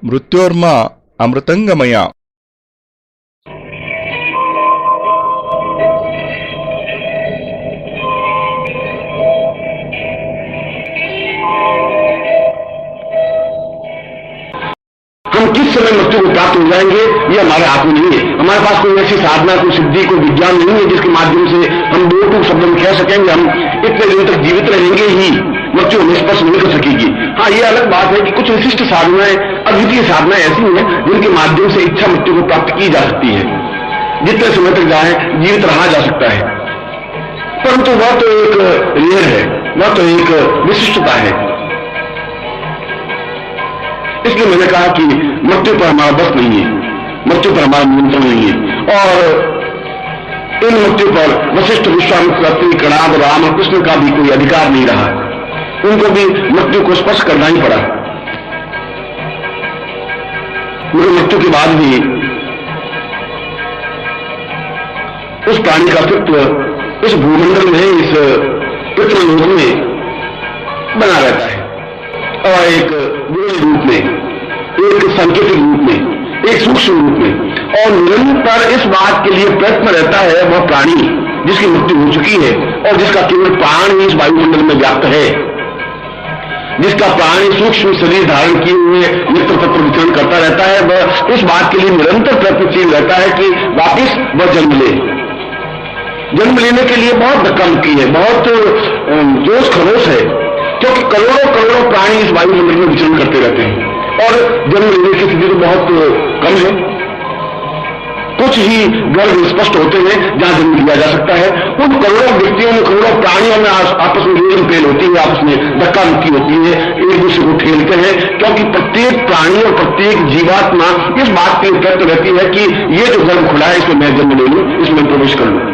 मृत्योर्मा अमृतं गमया। हम किस समय मृत्यु को प्राप्त हो जाएंगे ये हमारे हाथ में नहीं है। हमारे पास कोई ऐसी साधना, कोई सिद्धि, कोई विज्ञान नहीं है जिसके माध्यम से हम दो टूक शब्द में कह सकेंगे हम इतने दिन तक जीवित रहेंगे ही, मृत्यु हमें स्पर्श नहीं कर सकेगी। हाँ, ये अलग बात है कि कुछ विशिष्ट साधनाएं, अद्वितीय साधनाएं ऐसी हैं जिनके माध्यम से इच्छा मृत्यु को प्राप्त की जा सकती है। जितने समय तक जाए जीवित रहा जा सकता है, परंतु वह तो एक रेयर है, वह तो एक विशिष्टता है। इसलिए मैंने कहा कि मृत्यु पर हमारा बस नहीं है, मृत्यु पर हमारा नियंत्रण नहीं है। और इन मृत्यु पर वशिष्ठ, विश्वामित्र, अत्रि, कणाद, राम और कृष्ण का भी कोई अधिकार नहीं रहा। उनको भी मृत्यु को स्पर्श करना ही पड़ा। मगर मृत्यु के बाद भी उस प्राणी का अस्तित्व इस भूमंडल में, इस पितृलोक में बना रहता है और एक विरल रूप में, एक सांकेतिक रूप में, एक सूक्ष्म रूप में, और निरंतर इस बात के लिए प्रयत्न रहता है वह प्राणी जिसकी मृत्यु हो चुकी है और जिसका केवल प्राण ही इस वायुमंडल में व्याप्त है, जिसका प्राणी सूक्ष्म शरीर धारण किए हुए नित्य तत्व विचरण करता रहता है, वह इस बात के लिए निरंतर प्रयत्नशील रहता है कि वापिस वह जन्म ले। जन्म लेने के लिए बहुत धक्का मुक्की है, बहुत जोश खरोश है, क्योंकि करोड़ों करोड़ों प्राणी इस वायुमंडल में विचरण करते रहते हैं और जन्म लेने की स्थिति तो बहुत कम है। कुछ ही गर्भ स्पष्ट होते हैं जहां जन्म लिया जा सकता है। उन करोड़ों व्यक्तियों में, करोड़ों प्राणियों में आपस में लेन पेल होती है, आपस में धक्का मुक्की होती है, एक दूसरे को ठेलते हैं, क्योंकि प्रत्येक प्राणी और प्रत्येक जीवात्मा इस बात के लिए प्रयत्न रहती है कि ये जो गर्भ खुला है इसमें मैं जन्म ले लूं, इसमें प्रवेश कर लूं।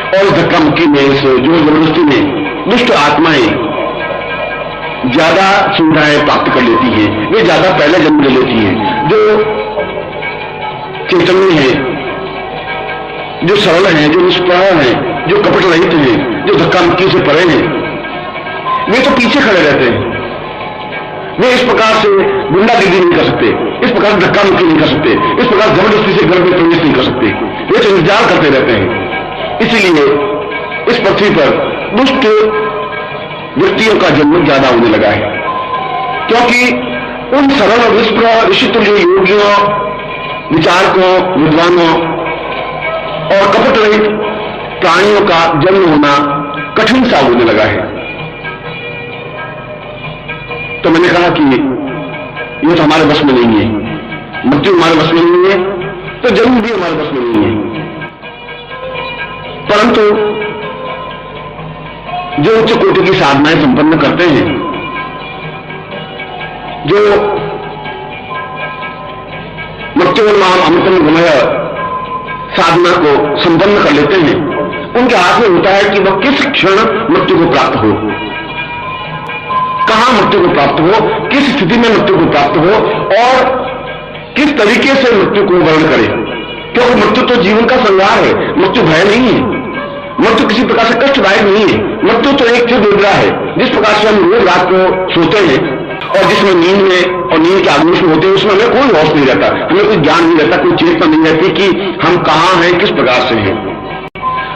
और इस धक्का मुक्की में, इस जोर जबरदस्ती में दुष्ट आत्माएं ज्यादा सुविधाएं प्राप्त कर लेती हैं, वे ज्यादा पहले जन्म ले लेती हैं। जो चैतन्य है, जो सरल हैं, जो निष्प्रह हैं, जो कपट रहित हैं, जो धक्का मुक्की से परे हैं, वे तो पीछे खड़े रहते हैं। वे इस प्रकार से गुंडागिरी नहीं कर सकते, इस प्रकार से धक्का मुक्की नहीं कर सकते, इस प्रकार जबरदस्ती से गर्भ में प्रवेश नहीं कर सकते। वे तो इंतजार करते रहते हैं। इसीलिए इस पृथ्वी पर दुष्ट व्यक्तियों का जन्म ज्यादा होने लगा है, क्योंकि उन सरल और निष्प्रह ऋषितुल्य योगियों, विचारकों, विद्वानों और कपट रहित प्राणियों का जन्म होना कठिन सा होने लगा है। तो मैंने कहा कि ये तो हमारे बस में नहीं है, मृत्यु हमारे बस में नहीं है, तो जन्म भी हमारे बस में नहीं है। परंतु जो उच्च कोटि की साधनाएं संपन्न करते हैं, जो मृत्योर्मा अमृतं गमया साधना को संपन्न कर लेते हैं, उनके हाथ में होता है कि वह किस क्षण मृत्यु को प्राप्त हो, कहां मृत्यु को प्राप्त हो, किस स्थिति में मृत्यु को प्राप्त हो और किस तरीके से मृत्यु को वर्ण करे। क्योंकि मृत्यु तो जीवन का संहार है, मृत्यु भय नहीं है, मृत्यु किसी प्रकार से कष्टदायक नहीं है। मृत्यु तो एक स्थिर निद्रा है, जिस प्रकार से हम रोज रात को सोते हैं और जिसमें नींद में और नींद के आगोश में होते हैं, उसमें हमें कोई होश नहीं रहता, हमें कोई ज्ञान नहीं रहता, कोई चेतना नहीं रहती कि हम कहां हैं, किस प्रकार से हैं।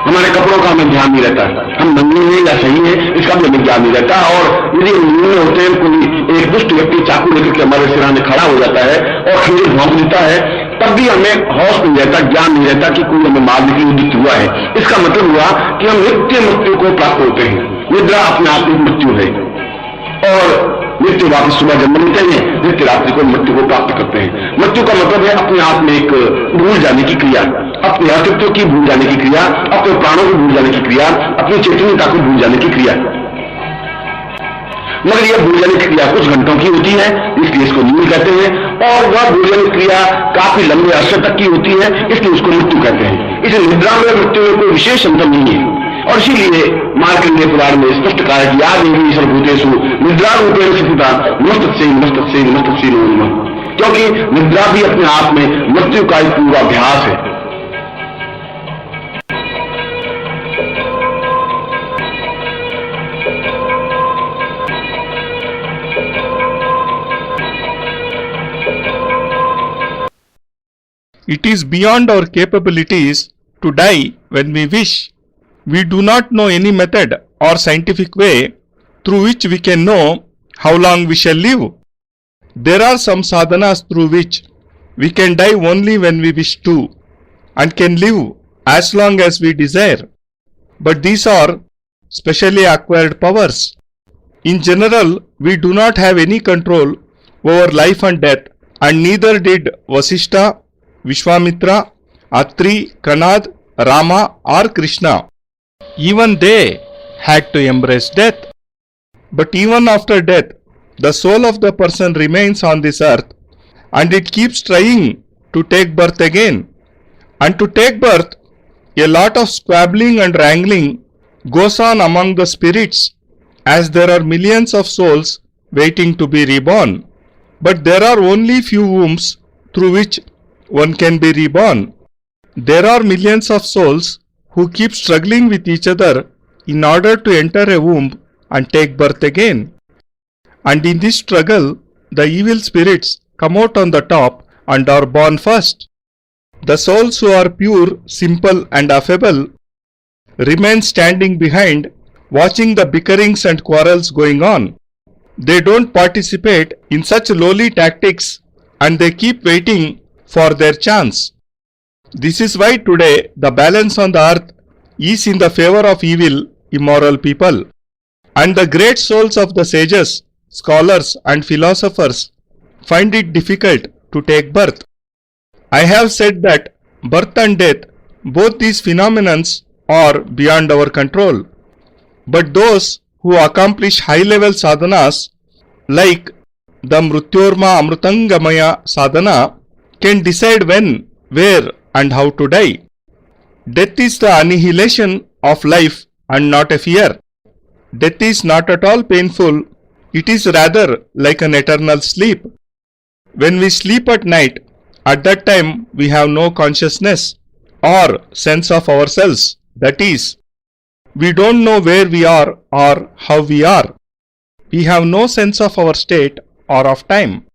हमारे कपड़ों का हमें ध्यान नहीं रहता, हम नंगे हैं या सही है इसका भी हमें ज्ञान नहीं रहता। और यदि हम नींद में होते हैं, कोई एक दुष्ट व्यक्ति चाकू लेकर के हमारे सिराने खड़ा हो जाता है और खंजर भोंक देता है, तब भी हमें होश नहीं रहता, ज्ञान नहीं रहता कि कोई हमें मारने के लिए उद्युक्त हुआ है। इसका मतलब हुआ कि हम नित्य मृत्यु को प्राप्त होते हैं। निद्रा अपने आप में मृत्यु है और नित्य वापस सुबह जन्म लेते हैं, नित्य रात्रि को मृत्यु को प्राप्त करते हैं। मृत्यु का मतलब है अपने आप में एक भूल जाने की क्रिया, अपने अस्तित्व की भूल जाने की क्रिया, अपने प्राणों को भूल जाने की क्रिया, अपनी चैतन्यता को भूल जाने की क्रिया। मगर यह भूल जाने की क्रिया कुछ घंटों की होती है, इसलिए इसको नींद कहते हैं, और वह भूल जाने की क्रिया काफी लंबे अरसे तक की होती है, इसलिए उसको मृत्यु कहते हैं। इसे निद्रा में मृत्यु में कोई विशेष अंतर नहीं है। और इसीलिए मार्कंडेय पुराण में स्पष्ट कहा है कि या देवी सर्वभूतेषु निद्रा रूपेण स्थिता नमस्तस्यै नमस्तस्यै नमस्तस्यै नमो नमः। क्योंकि निद्रा भी अपने आप में मृत्यु का एक पूर्वाभ्यास है। It is beyond our capabilities to die when we wish. We do not know any method or scientific way through which we can know how long we shall live. There are some sadhanas through which we can die only when we wish to and can live as long as we desire. But these are specially acquired powers. In general, we do not have any control over life and death, and neither did Vasishtha, Vishwamitra, Atri, Kanad, Rama or Krishna. Even they had to embrace death. But even after death, the soul of the person remains on this earth and it keeps trying to take birth again. And to take birth, a lot of squabbling and wrangling goes on among the spirits, as there are millions of souls waiting to be reborn. But there are only few wombs through which one can be reborn. There are millions of souls who keep struggling with each other in order to enter a womb and take birth again. And in this struggle, the evil spirits come out on the top and are born first. The souls who are pure, simple and affable remain standing behind, watching the bickerings and quarrels going on. They don't participate in such lowly tactics and they keep waiting for their chance. This is why today the balance on the earth is in the favor of evil, immoral people. And the great souls of the sages, scholars and philosophers find it difficult to take birth. I have said that birth and death, both these phenomena are beyond our control. But those who accomplish high-level sadhanas like the Mrutyorma Amrutam Gamaya sadhana can decide when, where and how to die. Death is the annihilation of life and not a fear. Death is not at all painful, it is rather like an eternal sleep. When we sleep at night, at that time we have no consciousness or sense of ourselves. That is, we don't know where we are or how we are. We have no sense of our state or of time.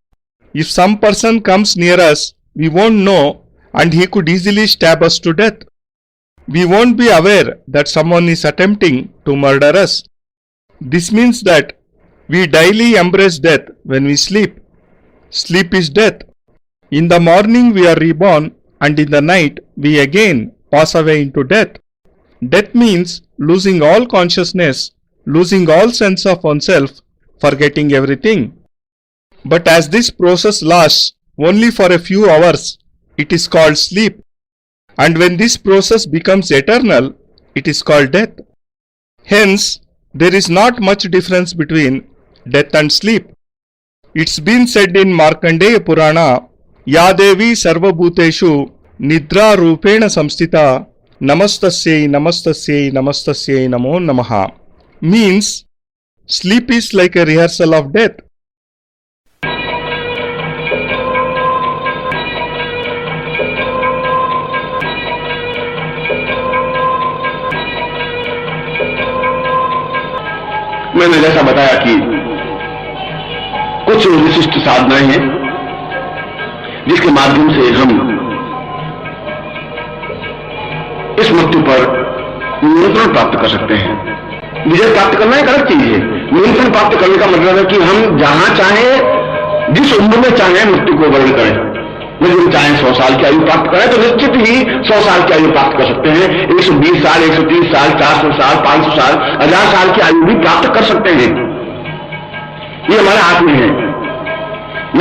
If some person comes near us, we won't know and he could easily stab us to death. We won't be aware that someone is attempting to murder us. This means that we daily embrace death when we sleep. Sleep is death. In the morning we are reborn and in the night we again pass away into death. Death means losing all consciousness, losing all sense of oneself, forgetting everything. But as this process lasts only for a few hours, it is called sleep. And when this process becomes eternal, it is called death. Hence, there is not much difference between death and sleep. It's been said in Markandeya Purana, Ya Devi Sarva Bhuteshu Nidra Rupena Samstita Namastasyai Namastasyai Namastasyai Namo Namaha. Means, sleep is like a rehearsal of death. मैंने जैसा बताया कि कुछ विशिष्ट साधनाएं हैं जिसके माध्यम से हम इस मृत्यु पर नियंत्रण प्राप्त कर सकते हैं। विजय प्राप्त करना एक अलग चीज है। नियंत्रण प्राप्त करने का मतलब है कि हम जहां चाहें, जिस उम्र में चाहें मृत्यु को वर्ण करें। यदि चाहें 100 साल की आयु प्राप्त करें तो निश्चित ही 100 साल की आयु प्राप्त कर सकते हैं। 120 साल, 130 साल, 400 साल, 500 साल, 1000 साल की आयु भी प्राप्त कर सकते हैं। ये हमारे हाथ में है।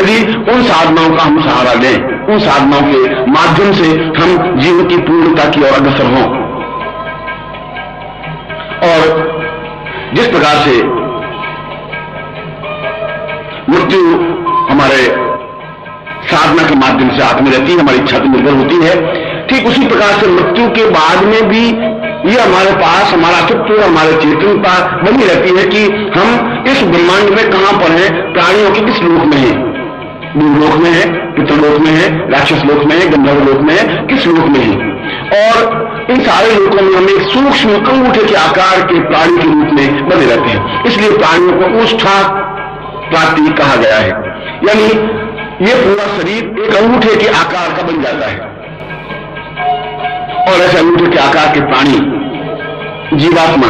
यदि उन साधनाओं का हम सहारा लें, उन साधनाओं के माध्यम से हम जीवन की पूर्णता की ओर अग्रसर हों। और जिस प्रकार से मृत्यु हमारे साधना के माध्यम से हाथ में रहती है, हमारी इच्छा पर निर्भर होती है, ठीक उसी प्रकार से मृत्यु के बाद में भी ये हमारे पास हमारा अस्तित्व, हमारे चेतनता बनी रहती है कि हम इस ब्रह्मांड में कहां पर हैं, प्राणियों के किस रूप में हैं। देवलोक में है, पितृलोक में है, राक्षस लोक में है, गंधर्व लोक में है, किस लोक में है। और इन सारे लोकों में हम एक सूक्ष्म अंगूठे के आकार के प्राणी के रूप में बने रहते हैं। इसलिए प्राणियों को उष्ठा प्राप्ति कहा गया है, यानी ये पूरा शरीर एक अंगूठे के आकार का बन जाता है। और ऐसे अंगूठे के आकार के प्राणी जीवात्मा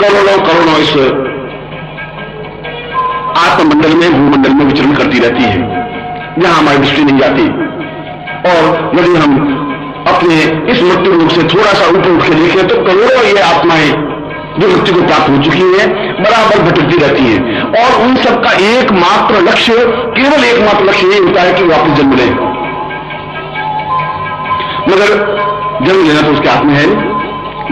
करोड़ों करोड़ों इस आत्ममंडल में, भूमंडल में विचरण करती रहती है, जहां हमारी दृष्टि नहीं जाती। और यदि हम अपने इस मृत्यु रूप से थोड़ा सा ऊपर उठ के देखें तो करोड़ों ये आत्माएं जो मृत्यु को प्राप्त हो चुकी हैं बराबर भटकती रहती हैं, और उन सबका एकमात्र लक्ष्य, केवल एकमात्र लक्ष्य ये होता है कि वापस जन्म लें। मगर जन्म लेना तो उसके हाथ में है नहीं।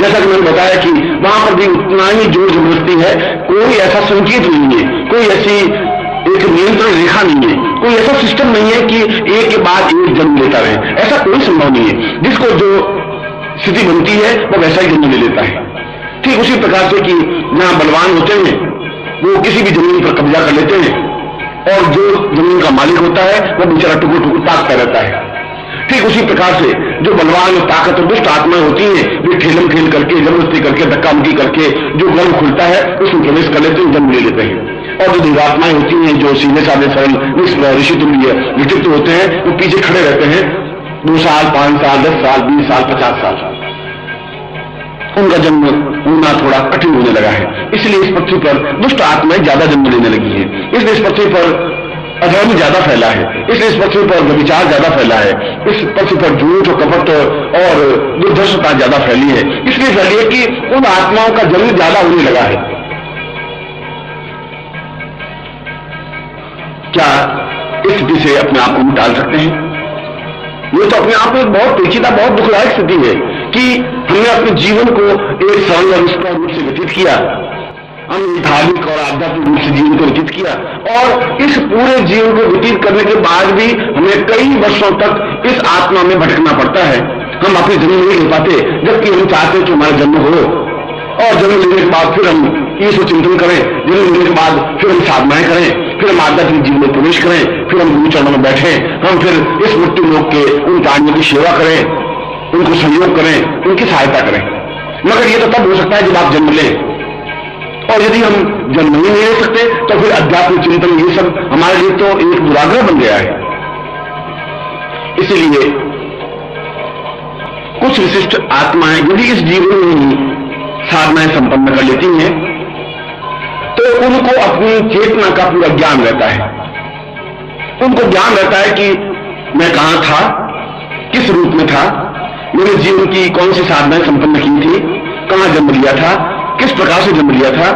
जैसा कि मैंने बताया कि वहां पर भी उतना ही जोर जबरदस्ती है, कोई ऐसा संकेत नहीं है, कोई ऐसी एक नियंत्रण रेखा नहीं है, कोई ऐसा सिस्टम नहीं है कि एक के बाद एक जन्म लेता रहे। ऐसा कोई संभव नहीं है। जिसको जो स्थिति बनती है वो वैसा ही जन्म ले लेता है। ठीक उसी प्रकार से कि जहां बलवान होते हैं वो किसी भी जमीन पर कब्जा कर लेते हैं, और जो जमीन का मालिक होता है वो बेचारा टुकड़ टुकड़ ताकता रहता है। ठीक उसी प्रकार से जो बलवान और ताकत और दुष्ट आत्माएं होती हैं वे ठेलम खेल करके, जबरदस्ती करके, धक्का मुक्की करके जो गर्भ खुलता है उसमें प्रवेश कर लेते हैं, जन्म ले लेते हैं। और जो दिव्यात्माएं होती हैं, जो सीधे साधे सरल ऋषि तुल्य व्यक्तित्व होते हैं, वो पीछे खड़े रहते हैं 2 साल, 5 साल, 10 साल, 20 साल, 50 साल। उनका जन्म होना थोड़ा कठिन होने लगा है। इसलिए इस पृथ्वी पर दुष्ट आत्माएं ज्यादा जन्म लेने लगी है। इसलिए इस पृथ्वी पर अधर्म ज्यादा फैला है, इसलिए इस पृथ्वी पर व्यभिचार ज्यादा फैला है, इस पृथ्वी पर झूठ और कपट और दुर्दर्शता ज्यादा फैली है। इसलिए फैली है कि उन आत्माओं का जन्म ज्यादा होने लगा है। क्या इस स्थिति से अपने आप को टाल सकते हैं? ये तो अपने आप में एक बहुत पेचीदा, बहुत दुखदायक स्थिति है कि हमने अपने जीवन को एक सरल और निष्ठा रूप से व्यतीत किया, हमने धार्मिक और आध्यात्मिक रूप से जीवन को व्यतीत किया, और इस पूरे जीवन को व्यतीत करने के बाद भी हमें कई वर्षों तक इस आत्मा में भटकना पड़ता है। हम अपनी जन्म नहीं ले पाते, जबकि हम चाहते हैं कि हमारा जन्म हो, और जन्म लेने के बाद फिर हम ईश्वर चिंतन करें, जन्म लेने के बाद फिर हम साधनाएं करें, फिर हम आध्यात्मिक जीवन में प्रवेश करें, फिर हम गुरु चरणों में बैठें, हम फिर इस मृत्यु लोक के उन प्राणियों की सेवा करें, उनको सहयोग करें, उनकी सहायता करें। मगर ये तो तब हो सकता है जब आप जन्म लें, और यदि हम जन्म नहीं ले सकते तो फिर अध्यात्मिक चिंतन ये सब हमारे लिए तो एक दुराग्रह बन गया है। इसीलिए कुछ विशिष्ट आत्माएं यदि इस जीवन में ही साधनाएं संपन्न कर लेती हैं तो उनको अपनी चेतना का पूरा ज्ञान रहता है। उनको ज्ञान रहता है कि मैं कहां था, किस रूप में था, मैंने जीवन की कौन सी साधनाएं संपन्न की थी, कहां जन्म लिया था, किस प्रकार से जन्म लिया था,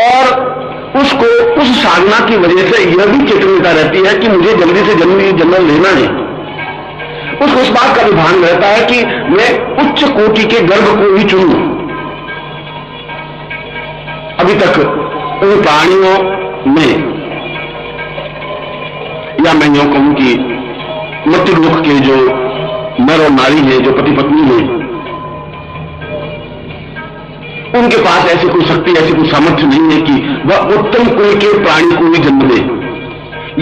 और उसको उस साधना की वजह से यह भी चेतनता रहती है कि मुझे जल्दी से जन्म लेना है। उसको इस बात का भी भान रहता है कि मैं उच्च कोटि के गर्भ को ही चुनूं। अभी तक उन प्राणियों में, या मैं यूं कहूं कि मृत्यु लोक के जो नर और नारी है, जो पति पत्नी है, उनके पास ऐसी कोई शक्ति, ऐसी कोई सामर्थ्य नहीं है कि वह उत्तम कुल के प्राणी को भी जन्म दे,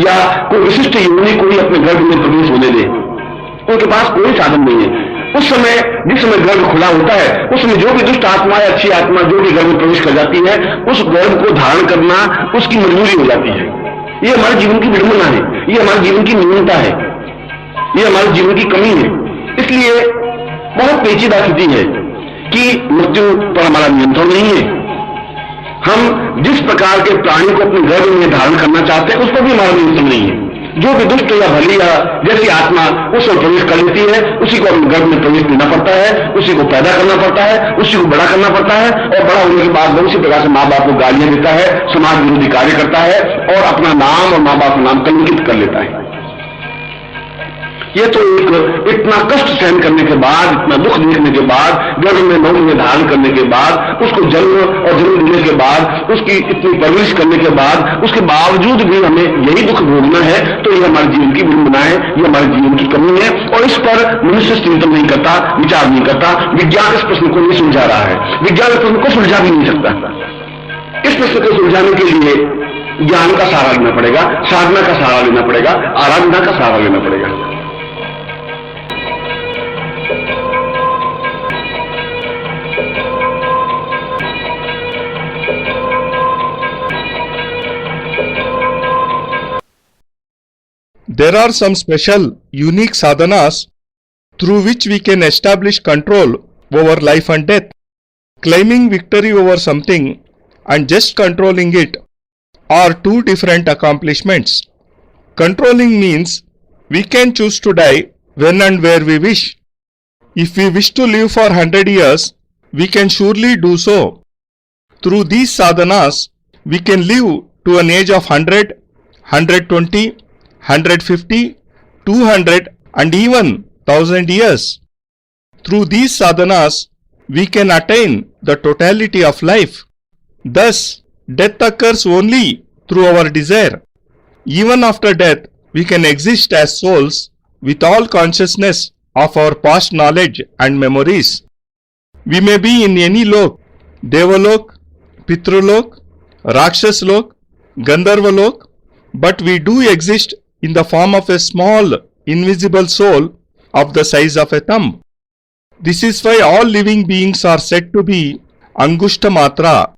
या कोई विशिष्ट योनि को ही अपने गर्भ में प्रवेश होने दे। उनके पास कोई साधन नहीं है। उस समय जिस समय गर्भ खुला होता है, उसमें जो भी दुष्ट आत्मा या अच्छी आत्मा जो भी गर्भ में प्रवेश कर जाती है, उस गर्भ को धारण करना उसकी मजबूरी हो जाती है। ये हमारे जीवन की विडंबना है, ये हमारे जीवन की न्यूनता है, ये हमारे जीवन की कमी है। इसलिए बहुत पेचीदा स्थिति है कि मृत्यु पर हमारा नियंत्रण नहीं है। हम जिस प्रकार के प्राणी को अपने गर्भ में धारण करना चाहते हैं उस पर भी हमारा नियंत्रण नहीं है। जो भी दुष्ट या भली या जैसी आत्मा उसमें प्रवेश कर लेती है, उसी को अपने गर्भ में प्रवेश देना पड़ता है, उसी को पैदा करना पड़ता है, उसी को बड़ा करना पड़ता है, और बड़ा होने के बाद उसी प्रकार से माँ बाप को गालियां देता है, समाज विरोधी कार्य करता है, और अपना नाम और माँ बाप का नाम कलंकित कर लेता है। ये तो एक इतना कष्ट सहन करने के बाद, इतना दुख देखने के बाद, गर्भ में 9 महीने धारण करने के बाद, उसको जन्म और जन्म देने के बाद, उसकी इतनी परवरिश करने के बाद, उसके बावजूद भी हमें यही दुख भोगना है, तो ये हमारे जीवन की विडंबना है, ये हमारे जीवन की कमी है, और इस पर मनुष्य चिंतन नहीं करता, विचार नहीं करता। विज्ञान इस प्रश्न को नहीं सुलझा रहा है, विज्ञान इस प्रश्न को सुलझा भी नहीं सकता। इस प्रश्न को सुलझाने के लिए ज्ञान का सहारा लेना पड़ेगा, साधना का सहारा लेना पड़ेगा, आराधना का सहारा लेना पड़ेगा। There are some special, unique sadhanas through which we can establish control over life and death. Claiming victory over something and just controlling it are two different accomplishments. Controlling means we can choose to die when and where we wish. If we wish to live for 100 years, we can surely do so. Through these sadhanas, we can live to an age of 100, 120, 150, 200 and even 1000 years. Through these sadhanas, we can attain the totality of life. Thus, death occurs only through our desire. Even after death, we can exist as souls with all consciousness of our past knowledge and memories. We may be in any lok, Devalok, Pitrulok, Rakshaslok, Gandharvalok, but we do exist in the form of a small, invisible soul of the size of a thumb. This is why all living beings are said to be Angushta Matra,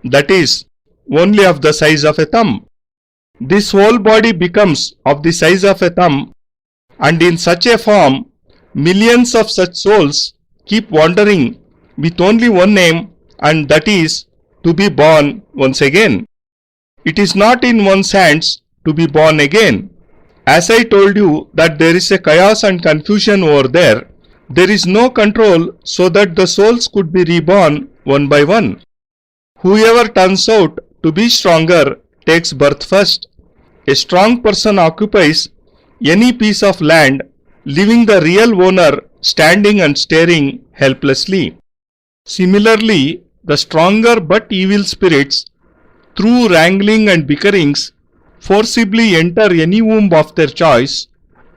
that is, only of the size of a thumb. This whole body becomes of the size of a thumb, and in such a form, millions of such souls keep wandering with only one aim, and that is to be born once again. It is not in one's hands to be born again. As I told you that there is a chaos and confusion over there, there is no control so that the souls could be reborn one by one. Whoever turns out to be stronger takes birth first. A strong person occupies any piece of land, leaving the real owner standing and staring helplessly. Similarly, the stronger but evil spirits, through wrangling and bickerings, forcibly enter any womb of their choice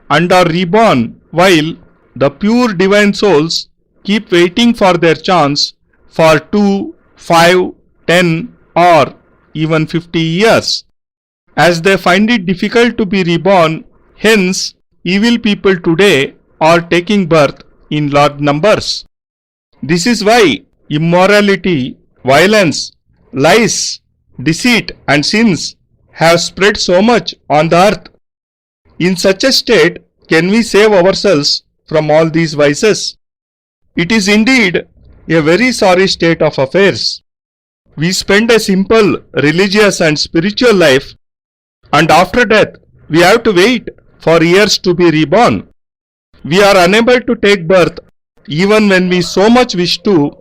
and are reborn, while the pure divine souls keep waiting for their chance for 2, 5, 10 or even 50 years. As they find it difficult to be reborn, hence evil people today are taking birth in large numbers. This is why immorality, violence, lies, deceit and sins have spread so much on the earth. In such a state, can we save ourselves from all these vices? It is indeed a very sorry state of affairs. We spend a simple religious and spiritual life, and after death we have to wait for years to be reborn. We are unable to take birth even when we so much wish to,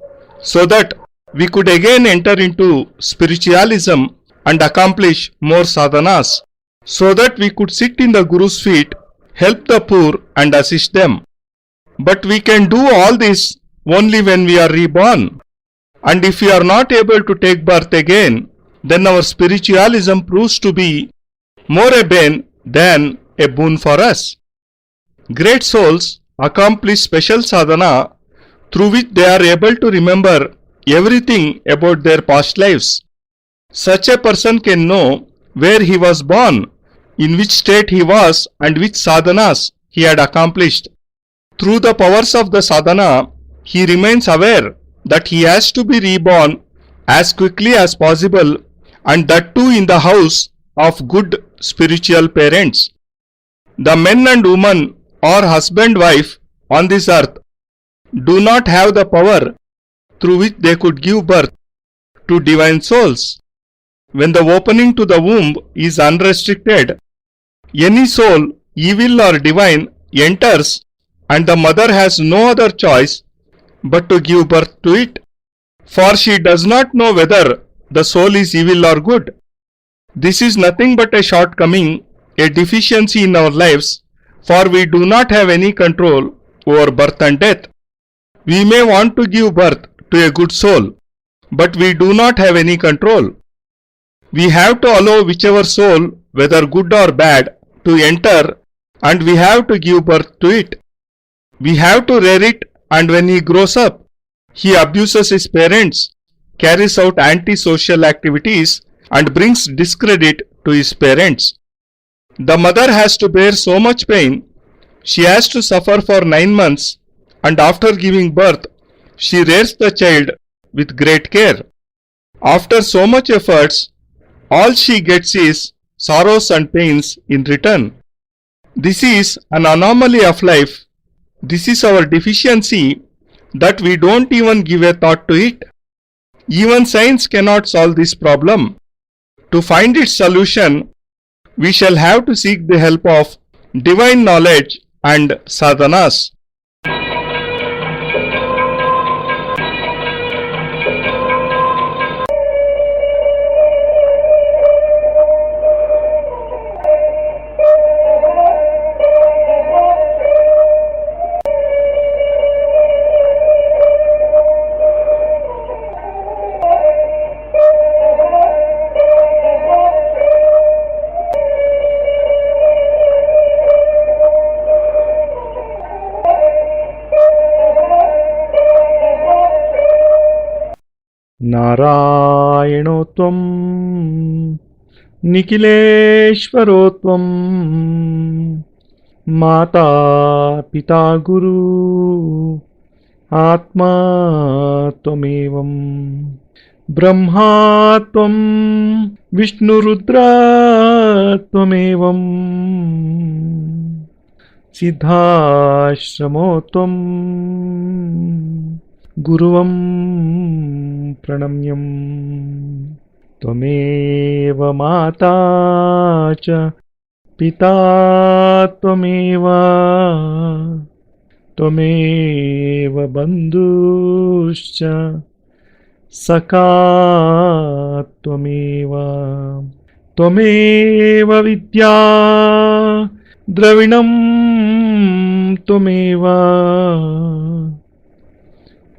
so that we could again enter into spiritualism and accomplish more sadhanas, so that we could sit in the Guru's feet, help the poor and assist them. But we can do all this only when we are reborn. And if we are not able to take birth again, then our spiritualism proves to be more a bane than a boon for us. Great souls accomplish special sadhana through which they are able to remember everything about their past lives. Such a person can know where he was born, in which state he was and which sadhanas he had accomplished. Through the powers of the sadhana, he remains aware that he has to be reborn as quickly as possible, and that too in the house of good spiritual parents. The men and women or husband-wife on this earth do not have the power through which they could give birth to divine souls. When the opening to the womb is unrestricted, any soul, evil or divine, enters, and the mother has no other choice but to give birth to it, for she does not know whether the soul is evil or good. This is nothing but a shortcoming, a deficiency in our lives, for we do not have any control over birth and death. We may want to give birth to a good soul, but we do not have any control. We have to allow whichever soul, whether good or bad, to enter, and we have to give birth to it. We have to rear it, and when he grows up, he abuses his parents, carries out anti-social activities, and brings discredit to his parents. The mother has to bear so much pain. She has to suffer for 9 months, and after giving birth, she rears the child with great care. After so much efforts, all she gets is sorrows and pains in return. This is an anomaly of life. This is our deficiency that we don't even give a thought to it. Even science cannot solve this problem. To find its solution, we shall have to seek the help of divine knowledge and sadhanas. नारायणो त्वं निखिलेश्वरो त्वं माता पिता गुरु आत्मा त्वमेवं ब्रह्मा त्वं विष्णुरुद्रा त्वमेवं सिद्धाश्रमो त्वं गुरुवं प्रणम्यं त्वमेव माता च पिता त्वमेव त्वमेव बन्धुश्च सखा त्वमेव त्वमेव विद्या द्रविणं त्वमेव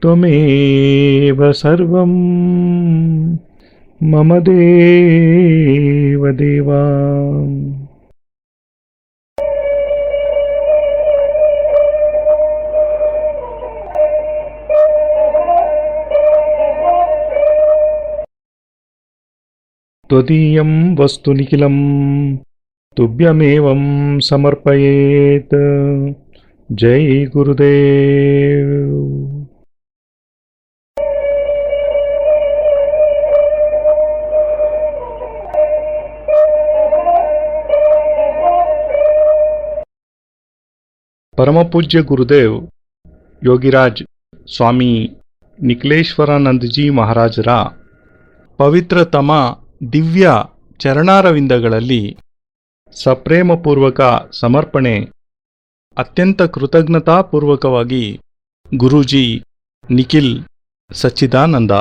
त्वमेव सर्वं मम देव देवा। त्वदीयं वस्तु निखिलं तुभ्यमेवं समर्पयेत्। जय गुरुदेव। परमपूज्य गुरुदेव योगिराज स्वामी निखिलेश्वरानंदजी महाराजರ ಪವಿತ್ರತಮ ದಿವ್ಯ ಚರಣಾರವಿಂದಗಳಲ್ಲಿ ಸಪ್ರೇಮಪೂರ್ವಕ ಸಮರ್ಪಣೆ. ಅತ್ಯಂತ ಕೃತಜ್ಞತಾಪೂರ್ವಕವಾಗಿ ಗುರೂಜಿ ನಿಖಿಲ್ ಸಚ್ಚಿದಾನಂದ.